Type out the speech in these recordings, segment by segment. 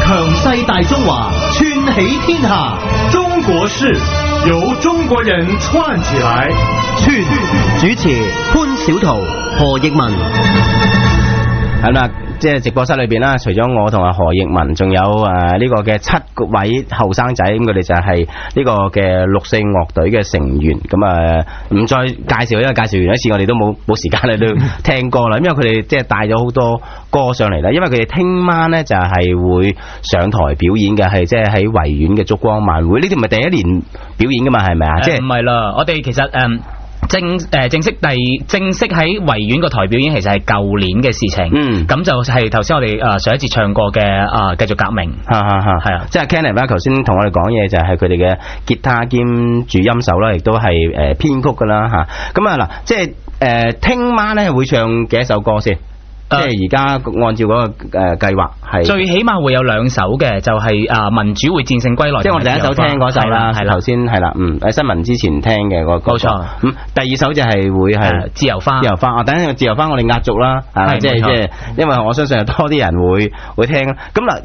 強勢大中華，串起天下。中國事由中國人串起來。串主持潘小桃、何奕文。係啦，即係直播室裏邊啦，除咗我同阿何奕文，仲有呢個嘅7位後生仔，咁佢哋就係呢個嘅六四樂隊嘅成員。咁唔再介紹，因為介紹完一次我哋都冇時間喺度聽歌啦。因為佢哋即係帶咗好多歌上嚟啦。因為佢哋聽晚呢就係會上台表演嘅，係即係喺維園嘅燭光晚會。呢啲唔係第一年表演噶嘛，係咪啊？即係唔係啦，我哋其實正式喺維園個台表演，其實係舊年嘅事情。咁就係頭先我哋上一節唱過嘅繼續革命。係啊，即係 Kenneth 啦，頭先同我哋講嘢就係佢哋嘅吉他兼主音手啦，亦都係編曲噶啦吓。咁嗱，即係聽晚咧會唱幾多首歌先？即係而家按照嗰個計劃係最起碼會有2首嘅，就係民主會戰勝歸來。即係我哋第一首聽嗰首啦，係頭先係啦，喺新聞之前聽嘅嗰個。冇錯。咁第二首就係會係自由花。自由花啊，等陣自由花我哋壓軸啦，係即係，因為我相信有多啲人會聽啦。咁嗱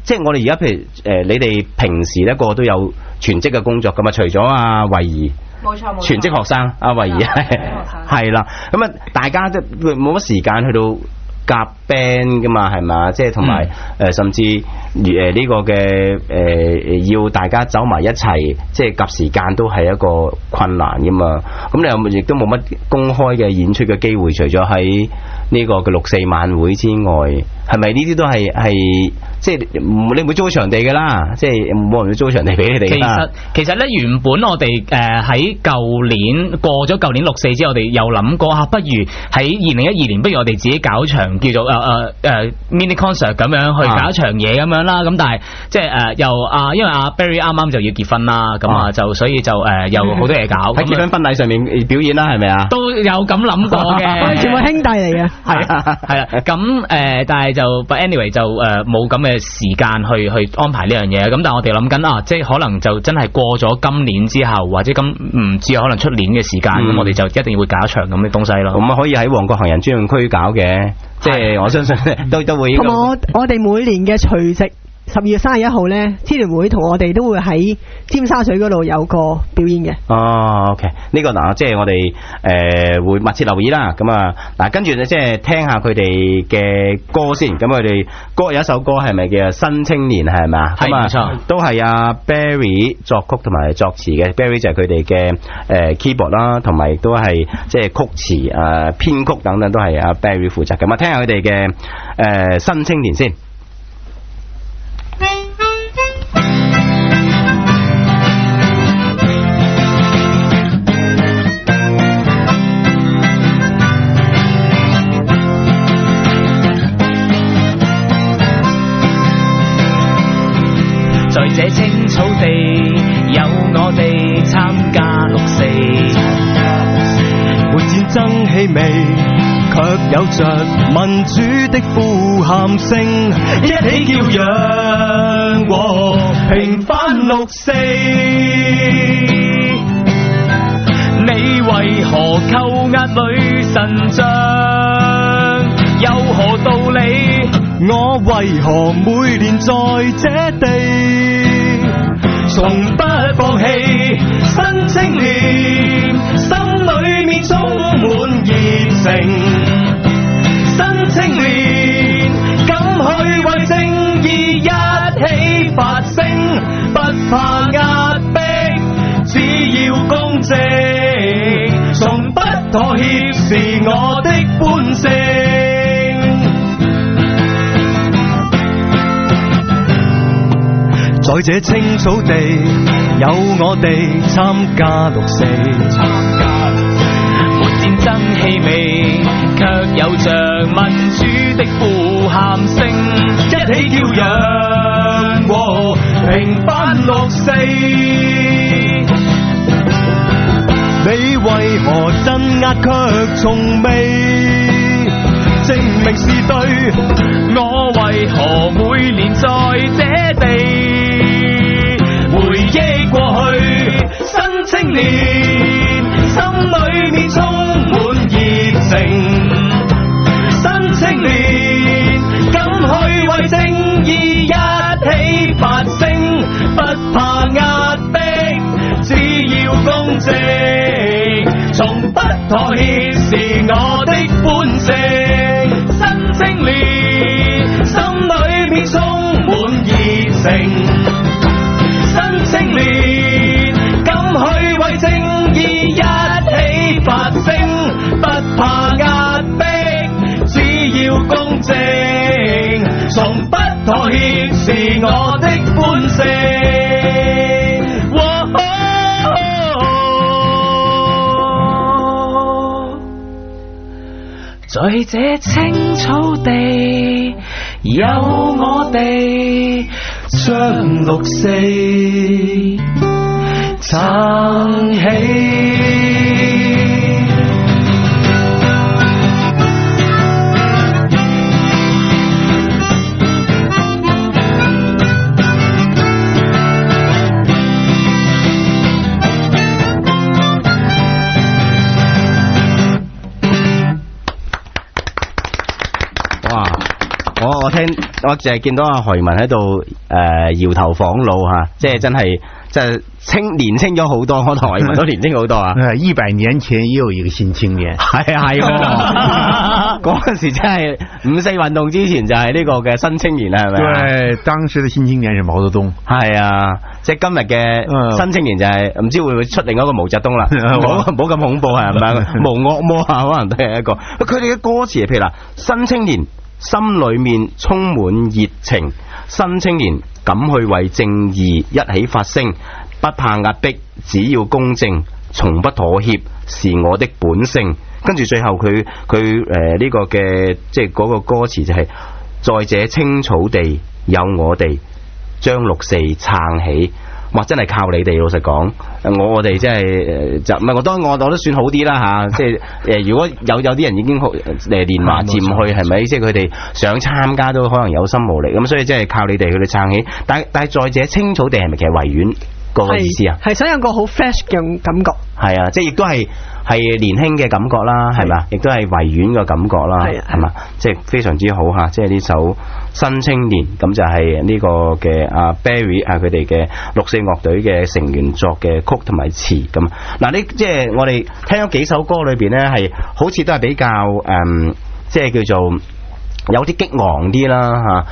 即係我哋而家譬如你哋平時咧個個都有全職嘅工作咁啊，除咗阿慧儀。冇錯，全職學生阿慧儀係啦，咁啊大家都冇乜時間去到夾 band 噶嘛，係嘛？即係同埋甚至呢個嘅要大家走埋一齊，即係夾時間都係一個困難噶嘛。咁你又亦都冇乜公開嘅演出嘅機會，除咗喺呢個嘅六四晚會之外，係咪呢啲都係即係你唔會租場地㗎啦，即係冇人會租場地俾你哋。其實咧原本我哋喺舊年過咗舊年六四之後，我哋又諗過不如喺2012年，不如我哋自己搞場叫做mini concert 咁樣去搞一場嘢咁樣啦。咁但係即係又因為阿 Barry 啱啱就要結婚啦，咁就所以就有好多嘢搞喺結婚婚禮上面表演啦，係咪啊？都有咁諗過嘅，我哋全部兄弟嚟嘅。係啦，咁但係就 but anyway 就冇咁嘅時間去安排呢樣嘢。咁但係我哋諗緊即係可能就真係過咗今年之後，或者唔知可能出年嘅時間，咁我哋就一定會搞一場咁嘅東西咯。咁可以喺旺角行人專用區搞嘅，即係我相信都會。同埋我哋每年嘅除夕12月31號呢，支聯會同我哋都會喺尖沙咀嗰度有個表演嘅。OK， 呢個嗱，即係我哋會密切留意啦。咁嗱，跟住即係聽下佢哋嘅歌先。咁佢哋歌有一首歌係咪叫新青年係咪啊？係，冇錯，都係阿 Barry 作曲同埋作詞嘅。Barry 就係佢哋嘅keyboard 啦，同埋亦都係即係曲詞編曲等等都係阿 Barry 負責。咁聽下佢哋嘅新青年先。在這青草地，有我哋參加六四，沒戰爭氣味，卻有着民主的呼喊聲，一起叫嚷和平反六四。你為何扣押女神像？有何道理？我為何每年在這地從不放棄？新青年心裏面充滿熱情，新青年敢去為正義一起發聲，不怕壓迫，只要公正，從不妥協是我的本性。在這青草地，有我哋參加六四，沒戰爭氣味，卻有着民主的呼喊聲，一起叫嚷和平反六四。你為何鎮壓卻從未證明是對？我為何每年在這地回憶過去？新青年心裏面充滿熱情，新青年敢去為正義一不妥協是我的本性。新青年心裏面充滿熱情，新青年敢去為正義一起發聲，不怕壓迫，只要公正，從不妥協是我的本性。在這青草地，有我哋將六四撐起。我淨係見到阿何文喺度搖頭晃腦吓，即係真係即係年輕咗好多，我同何文都年輕好多啊！100年前也有一個新青年，係嗰陣時真係五四運動之前就係呢個嘅新青年啦，係咪？對，當時嘅新青年是毛澤東，係啊，即係今日嘅新青年就係唔知會唔會出另一個毛澤東啦？唔好咁恐怖係咪？無惡魔啊，可能都係一個。佢哋嘅歌詞譬如嗱，新青年心裏面充滿熱情，新青年敢去為正義一起發聲，不怕壓迫，只要公正，從不妥協，是我的本性。跟住最後佢呢個嘅即係嗰個歌詞就係、是、在這青草地有我哋將六四撐起。哇！真係靠你哋，老實講，我哋真係就唔係我都算好啲啦吓，即係如果有啲人已經年華漸去，係咪？即係佢哋想參加都可能有心無力，咁所以真係靠你哋去撐起。但係在這青草地係咪其實維園個意思啊？係想有個好 fresh 嘅感覺。係啊，即係亦都係年輕嘅感覺啦，係嘛？亦都係維園嘅感覺啦，係嘛？即係非常之好吓，即係呢首新青年，咁就係呢個嘅阿 Barry 佢哋嘅六四樂隊嘅成員作嘅曲同埋詞咁。嗱，呢即係我哋聽咗幾首歌裏邊咧，係好似都係比較即係叫做有啲激昂啲啦吓。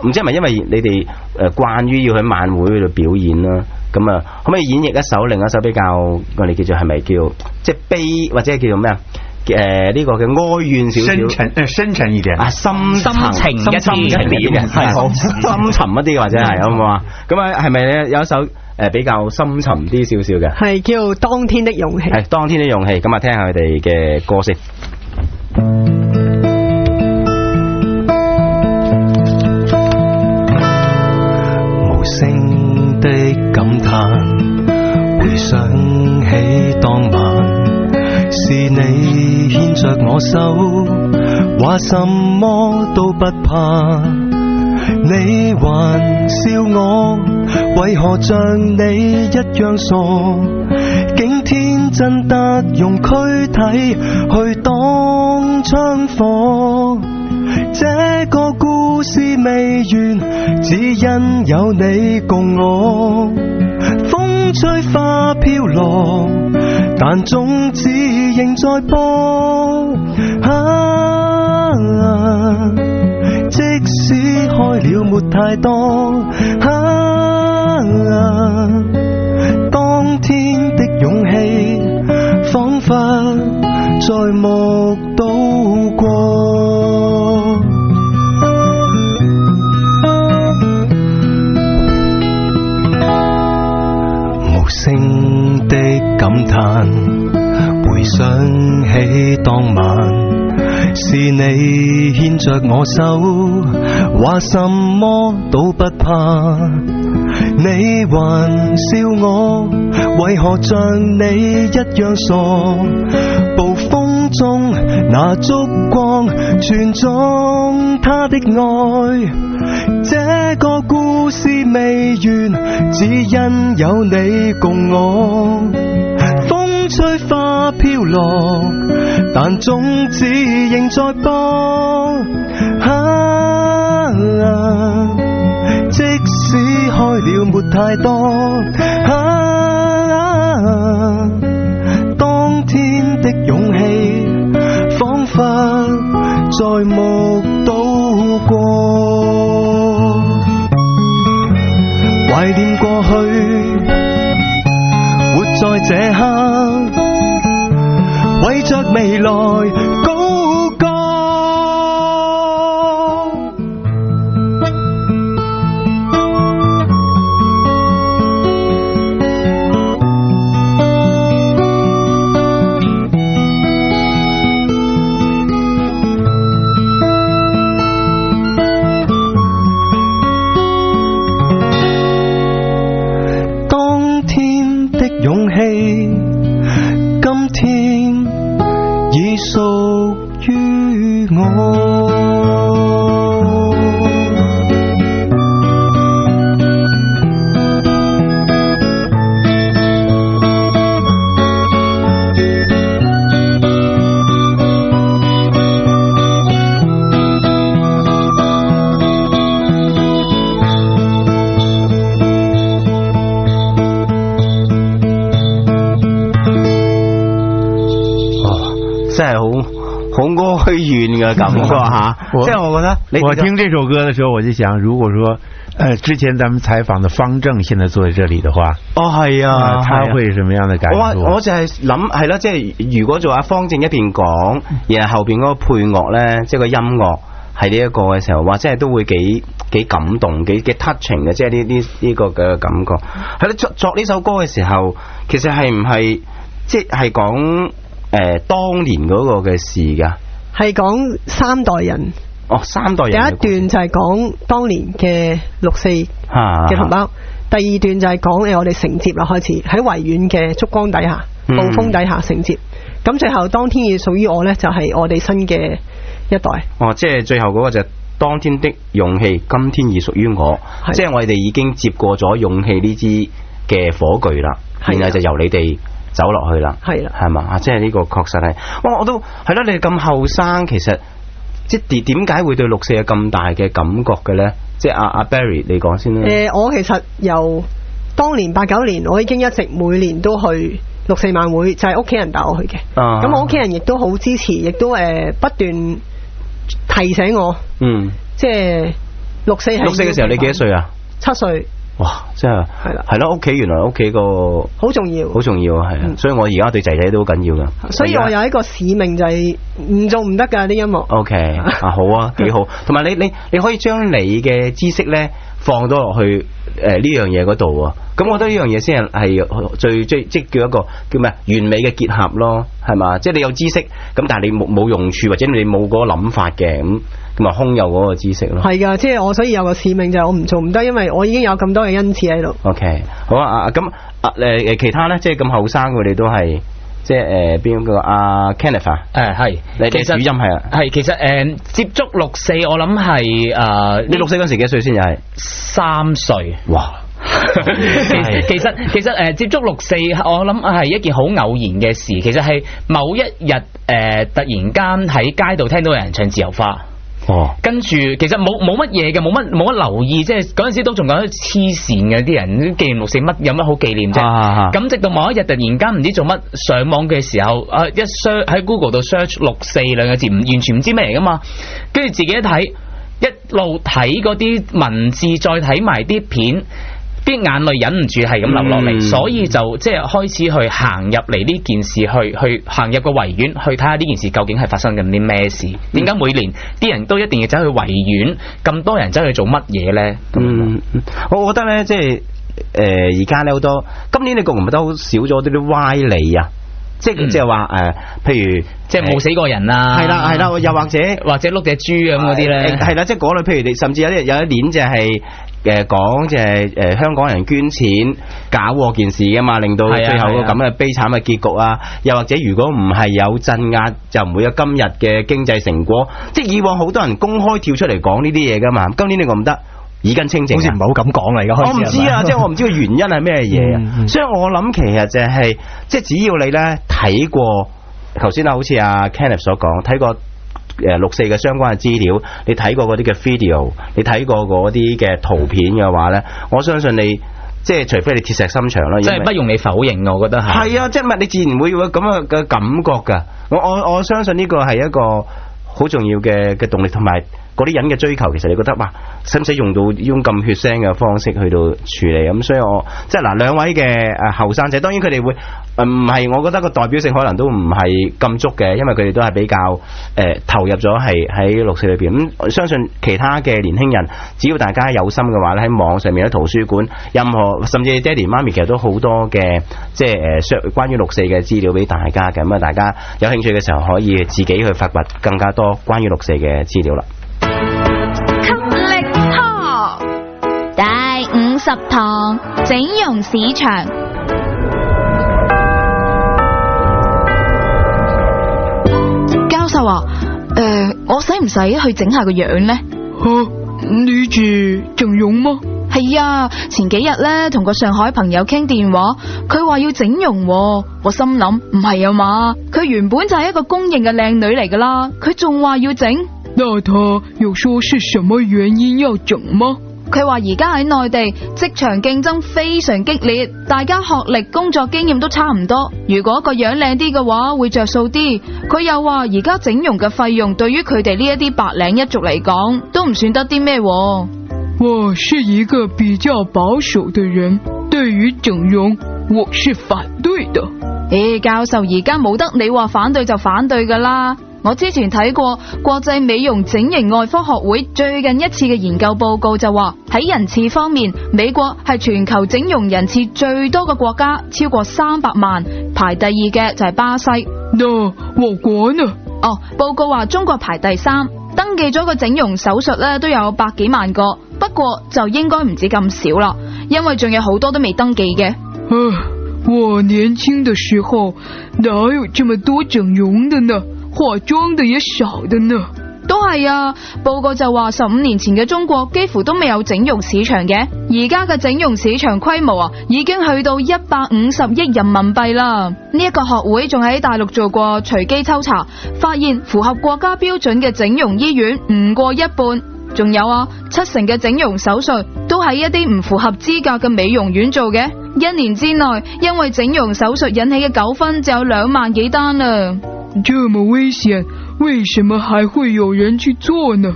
唔知係咪因為你哋慣於要喺晚會度表演啦？咁啊，可唔可以演繹另一首比較我哋叫做係咪叫即係悲或者叫做咩啊？呢個嘅哀怨少少，深沉一點啊，深情一啲嘅，係好深沉一啲或者係好唔好啊？咁啊，係咪咧有一首比較深沉啲少少嘅？係叫當天的勇氣。係當天的勇氣，咁啊聽下佢哋嘅歌先。無聲的感嘆，回想起當晚。是你牽着我手，話什麼都不怕。你還笑我，為何像你一樣傻？竟天真得用軀體去當槍火。這個故事未完，只因有你共我。風吹花飄落，但種子仍在播。即使開了沒太多。當天的勇氣，彷彿在目睹過。無聲的感嘆，回想起當晚。是你牽着我手，話什麼都不怕。你還笑我，為何像你一樣傻？暴風中那燭光傳頌他的愛。這個故事未完，只因有你共我。風吹花飄落，但種子仍在播。即使開了沒太多。當天的再目睹過，懷念過去，活在這刻，為着未來高歌。勇氣，今天已屬於我。真係好哀怨嘅感覺吓，即係我覺得我聽這首歌的時候，我就想，如果說之前咱們採訪的方正現在坐在這裡的話，係啊，他會什麼樣的感受？我就係諗係啦，即係如果做阿方正一邊講，然後後邊嗰個配樂咧，即係個音樂係呢一個嘅時候，哇，真係都會幾感動，幾 touching 嘅，即係呢個嘅感覺。係咯，作呢首歌嘅時候，其實係唔係即係講當年嗰個嘅事㗎？係講三代人。哦，三代人。第一段就係講當年嘅6·4嘅同胞，第二段就係講我哋承接啦，開始喺維園嘅燭光底下、暴風底下承接。咁最後當天已屬於我呢，就係我哋新嘅一代。哦，即係最後嗰個就係當天的勇氣，今天已屬於我。即係我哋已經接過咗勇氣呢支嘅火炬啦，然後就由你哋走落去啦，係啦，係嘛？即係呢個確實係，我都係咯。你哋咁後生，其實即係點解會對6·4有咁大嘅感覺嘅咧？即係阿 Barry 你講先啦。我其實由當年89年，我已經一直每年都去6·4晚會，就係屋企人帶我去嘅。咁我屋企人亦都好支持，亦都不斷提醒我。即係6·4嘅時候，你幾多歲啊？7歲。哇！真係係啦，係咯，屋企原來屋企個好重要，好重要啊，係啊，所以我而家對仔仔都好緊要噶。所以我有一個使命就係唔做唔得噶啲音樂。OK 啊，好啊，幾好。同埋你可以將你嘅知識咧放多落去呢樣嘢嗰度啊。咁我覺得呢樣嘢先係最即叫一個叫咩完美嘅結合咯，係嘛？即係你有知識咁，但係你冇用處或者你冇嗰個諗法嘅咁咪空有嗰個知識咯。係噶，即係我所以有個使命就係我唔做唔得，因為我已經有咁多嘅恩賜喺度。OK， 好啊，咁其他咧，即係咁後生佢哋都係即係邊個阿 Kenneth 啊？係，你嘅主音係啊？係，其實接觸6·4，我諗係你6·4嗰時幾歲先？又係3歲。哇！其實接觸6·4，我諗係一件好偶然嘅事。其實係某一日突然間喺街度聽到有人唱自由花。跟住其實冇乜嘢嘅，冇乜留意，即係嗰陣時都仲覺得黐線嘅啲人紀念6·4乜有乜好紀念啫。咁直到某一日突然間唔知做乜上網嘅時候，一 search 喺 Google 度 search 6·4兩個字，完全唔知咩嚟噶嘛。跟住自己一睇，一路睇嗰啲文字，再睇埋啲片。啲眼淚忍唔住係咁流落嚟，所以就即係開始去行入嚟呢件事，去行入個維園去睇下呢件事究竟係發生緊啲咩事？點解每年啲人都一定要走去維園？咁多人走去做乜嘢咧？我覺得咧，即係而家咧好多，今年你覺唔覺得好少咗啲歪理啊？即係話譬如即係冇死過人啊，係啦，又或者碌隻豬咁嗰啲咧，係啦，即係嗰類。譬如你甚至有一年就係講就係香港人捐錢搞禍件事噶嘛，令到最後個咁嘅悲慘嘅結局啊。又或者如果唔係有鎮壓，就唔會有今日嘅經濟成果。即係以往好多人公開跳出嚟講呢啲嘢噶嘛，今年你覺唔得？耳根清淨，好似唔係好咁講啦。而家開始我唔知啊，即係我唔知個原因係咩嘢啊。所以我諗其實就係即係只要你咧睇過頭先啊，好似阿 Kenneth 所講，睇過6·4嘅相關嘅資料，你睇過嗰啲嘅 video， 你睇過嗰啲嘅圖片嘅話咧，我相信你即係除非你鐵石心腸啦，即係不容你否認，我覺得係啊，即係你自然會有咁嘅感覺㗎。我相信呢個係一個好重要嘅動力，同埋嗰啲人嘅追求，其實你覺得哇，使唔使用到呢種咁血腥嘅方式去到處理咁？所以我即係嗱，兩位嘅後生仔，當然佢哋會唔係，我覺得個代表性可能都唔係咁足嘅，因為佢哋都係比較投入咗係喺六四裏邊。咁相信其他嘅年輕人，只要大家有心嘅話咧，喺網上面、喺圖書館，任何甚至爹哋媽咪其實都好多嘅即係關於六四嘅資料俾大家嘅。咁啊，大家有興趣嘅時候可以自己去發掘更加多關於六四嘅資料啦。給力堂第50堂整容市場。教授啊，我使唔使去整下個樣呢？你住整容嗎？係啊，前幾日呢，同個上海朋友傾電話，佢話要整容喎，我心諗唔係啊嘛，佢原本就係一個公認嘅靚女嚟噶啦，佢仲話要整。那他有說是什麼原因要整嗎？佢話而家喺內地職場競爭非常激烈，大家學歷工作經驗都差唔多，如果個樣靚啲嘅話會着數啲。佢又話而家整容嘅費用對於佢哋呢一啲白領一族嚟講都唔算得啲咩。我是一個比較保守的人，對於整容我是反對的。教授，而家冇得你話反對就反對噶啦。我之前睇過國際美容整形外科學會最近一次嘅研究報告，就話喺人次方面，美國係全球整容人次最多嘅國家，超過300萬，排第二嘅就係巴西。那我國呢？報告話中國排第3，登記咗個整容手術咧都有100幾萬個，不過就應該唔止咁少啦，因為仲有好多都未登記嘅。我年輕的時候哪有這麼多整容的呢？化妝的也少的呢。都係啊，報告就話15年前嘅中國幾乎都未有整容市場嘅，而家嘅整容市場規模啊，已經去到150億人民幣啦。呢一個學會仲喺大陸做過隨機抽查，發現符合國家標準嘅整容醫院唔過一半，仲有啊，70%嘅整容手術都喺一啲唔符合資格嘅美容院做嘅。1年之內，因為整容手術引起嘅糾紛就有2萬幾單啦。這麼危險，為什麼還會有人去做呢？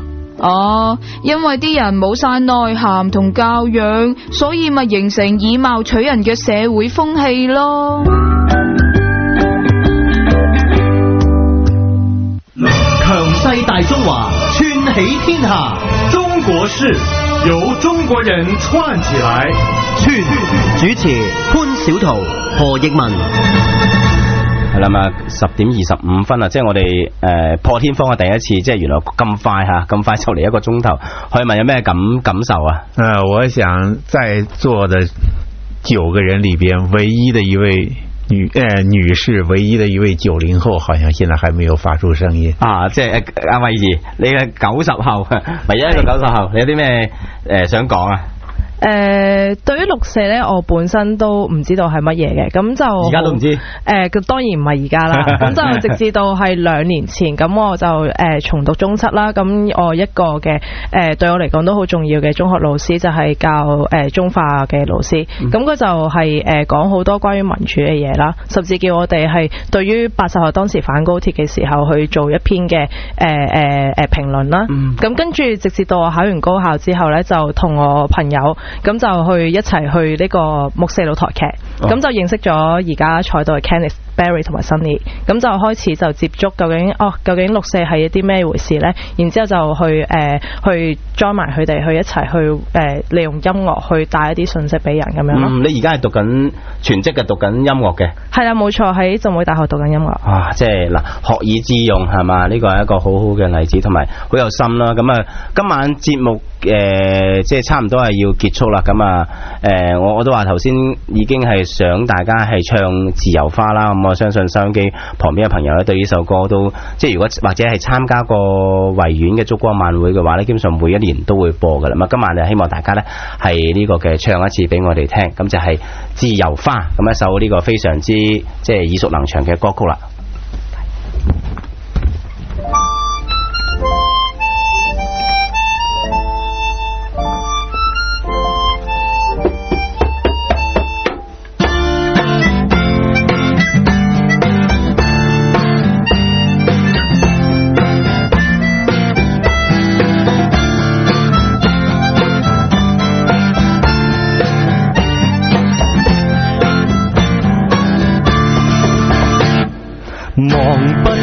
因為啲人冇晒內涵同教養，所以咪形成以貌取人嘅社會風氣咯。強勢大中華，串起天下，中國事由中國人串起來。主持潘小桃、何奕文。係啦嘛，10:25啊，即係我哋破天荒嘅第一次，即係原來咁快咁快就嚟1個鐘頭。可以問有咩感受啊？我想在座的9個人裏邊，唯一的一位女士，唯一的一位90後，好像現在還沒有發出聲音。即係阿慧兒，你嘅90後，唯一一個90後，你有啲咩想講啊？對於6四咧，我本身都唔知道係乜嘢嘅，咁就而家都唔知。當然唔係而家啦，咁就直至到係2年前，咁我就重讀中7啦。咁我一個嘅對我嚟講都好重要嘅中學老師就係教中化嘅老師，咁佢就係講好多關於民主嘅嘢啦，甚至叫我哋係對於80後當時反高鐵嘅時候去做一篇嘅評論啦。咁跟住直至到我考完高考之後咧，就同我朋友。咁就去一齊去呢個木四老台劇，咁就認識咗而家坐到嘅 Kenneth、Barry 同埋 Sunny， 咁就開始就接觸究竟6四係一啲咩回事呢？然之後就去 join 埋佢哋去一齊去利用音樂去帶一啲信息俾人咁樣咯。你而家係讀緊全職嘅，讀緊音樂嘅？係啦，冇錯，喺浸會大學讀緊音樂。即係嗱，學以致用係嘛？呢個係一個好好嘅例子，同埋好有心啦。咁啊，今晚節目即係差唔多係要結束啦。咁啊，我都話頭先已經係想大家係唱自由花啦。咁我相信收音機旁邊嘅朋友咧，對呢首歌都即係如果或者係參加過維園嘅燭光晚會嘅話咧，基本上每一年都會播噶啦。咁今晚就希望大家咧係呢個嘅唱一次俾我哋聽，咁就係自由花，咁一首呢個非常之即係耳熟能詳嘅歌曲啦。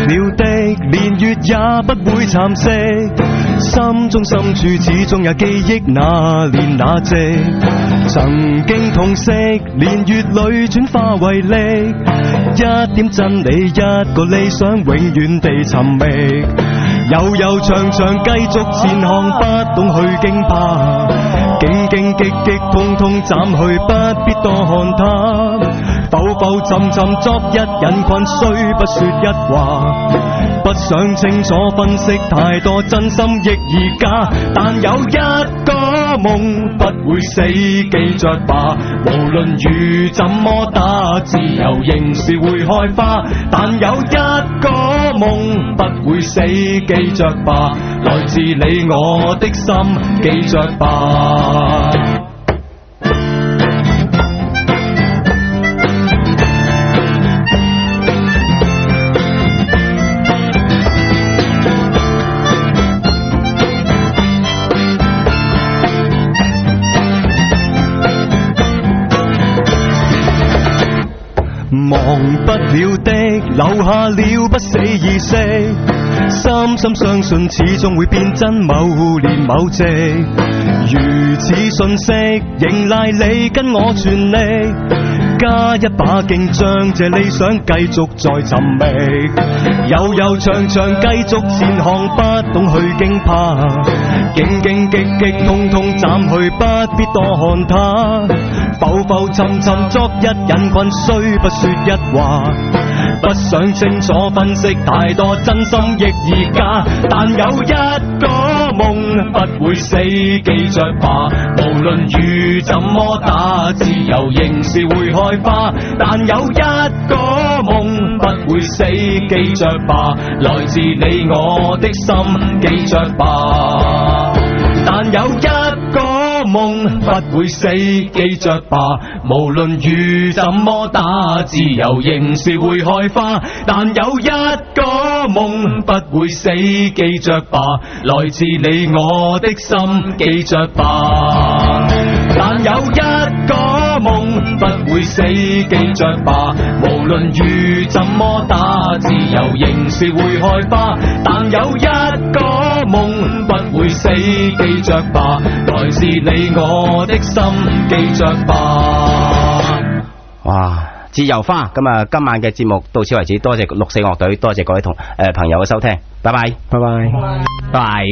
了的，連月也不會蠶食。心中深處始終有記憶，那年那夕，曾經痛惜，年月裏轉化為力。一點真理，一個理想，永遠地尋覓。悠悠長長繼續前行，不懂去驚怕，荊荊棘棘通通斬去，不必多看它。浮浮沉沉昨日人群，雖不說一話，不想清楚分析太多，真心亦而假。但有一個夢不會死，記着吧，無論雨怎麼打，自由仍是會開花。但有一個夢不會死，記着吧，來自你我的心，記着吧。忘不了的，留下了不死意識，深深相信始終會變真，某年某夕，如此信息，仍賴你跟我全力，加一把勁，將這理想繼續再尋覓。悠悠長長繼續前行，不懂去驚怕，荊荊棘棘通通斬去，不必多看它。浮浮沉沉昨日人群，雖不說一話，不想清楚分析太多，真心亦而假。但有一個夢不會死，記着吧，無論雨怎麼打，自由仍是會開花。但有一個夢不會死，記着吧，來自你我的心，記着吧。但有一個夢不會死，記着吧，無論雨怎麼打，自由仍是會開花。但有一個夢不會死，記着吧，來自你我的心，記着吧。但有一個夢不會死，記着吧，無論雨怎麼打，自由仍是會開花。但有一個夢不會死，記着吧，來自你我的心，記着吧。哇！自由花，咁啊，今晚嘅節目到此為止，多謝六四樂隊，多謝各位朋友嘅收聽，拜拜，拜拜，拜拜。